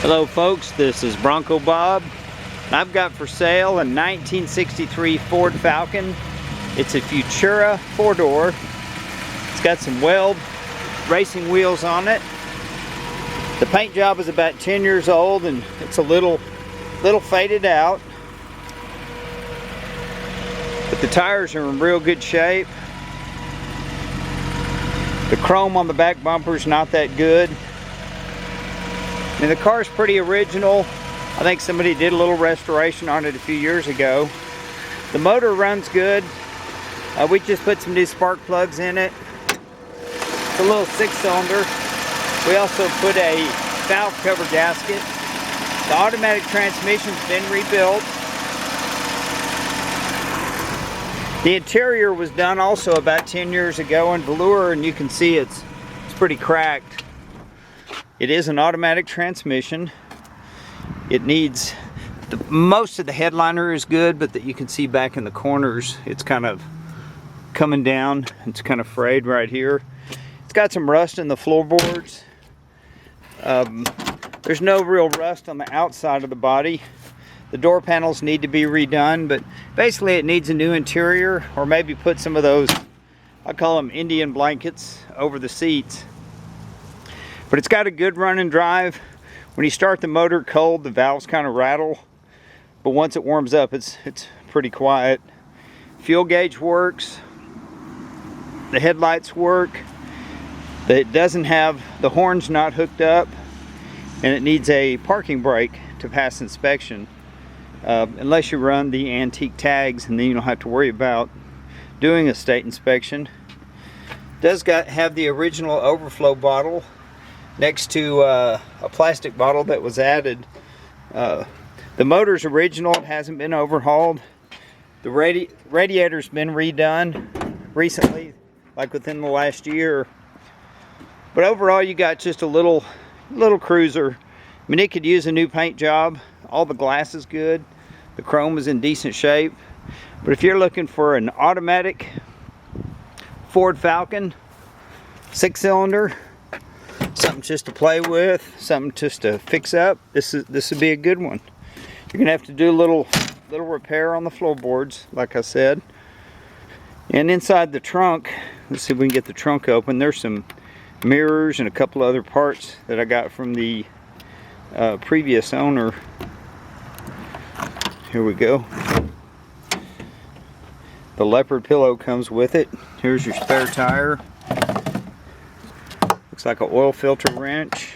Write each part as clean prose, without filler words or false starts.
Hello folks, this is Bronco Bob. I've got for sale a 1963 Ford Falcon. It's a Futura 4-door. It's got some weld racing wheels on it. The paint job is about 10 years old and it's a little faded out. But the tires are in real good shape. The chrome on the back bumper is not that good. And the car is pretty original. I think somebody did a little restoration on it a few years ago. The motor runs good. We just put some new spark plugs in it. It's a little 6-cylinder. We also put a valve cover gasket. The automatic transmission's been rebuilt. The interior was done also about 10 years ago in velour, and you can see it's pretty cracked. It is an automatic transmission. It needs, most of the headliner is good, but that you can see back in the corners, it's kind of coming down. It's kind of frayed right here. It's got some rust in the floorboards. There's no real rust on the outside of the body. The door panels need to be redone, but basically it needs a new interior, or maybe put some of those, I call them Indian blankets, over the seats. But it's got a good run and drive. When you start the motor cold, the valves kind of rattle, but once it warms up, it's pretty quiet. Fuel gauge works. The headlights work. It doesn't have, the horn's not hooked up, and it needs a parking brake to pass inspection. Unless you run the antique tags, and then you don't have to worry about doing a state inspection. It does have the original overflow bottle next to a plastic bottle that was added. The motor's original, it hasn't been overhauled. The radiator's been redone recently, like within the last year. But overall, you got just a little cruiser. I mean, it could use a new paint job. All the glass is good. The chrome is in decent shape. But if you're looking for an automatic Ford Falcon, 6-cylinder, something just to play with, something just to fix up, this would be a good one. You're gonna have to do a little repair on the floorboards, like I said. And inside the trunk, let's see if we can get the trunk open. There's some mirrors and a couple other parts that I got from the previous owner. Here we go. The leopard pillow comes with it. Here's your spare tire. Looks like an oil filter wrench.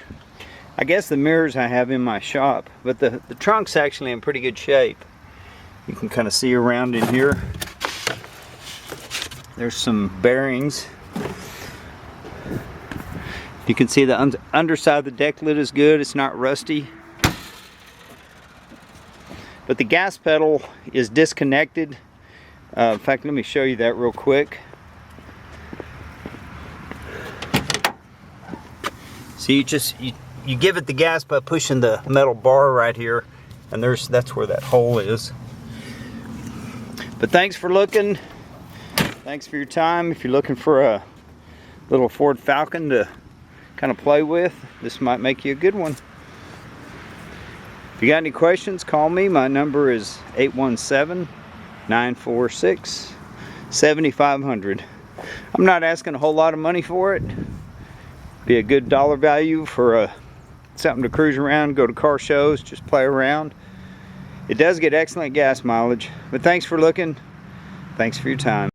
I guess the mirrors I have in my shop, but the trunk's actually in pretty good shape. You can kind of see around in here. There's some bearings. You can see the underside of the deck lid is good. It's not rusty. But the gas pedal is disconnected. In fact, let me show you that real quick. So you give it the gas by pushing the metal bar right here, and that's where that hole is. But thanks for looking. Thanks for your time. If you're looking for a little Ford Falcon to kind of play with, this might make you a good one. If you got any questions, call me. My number is 817-946-7500. I'm not asking a whole lot of money for it. Be a good dollar value for something to cruise around, go to car shows, just play around. It does get excellent gas mileage. But thanks for looking. Thanks for your time.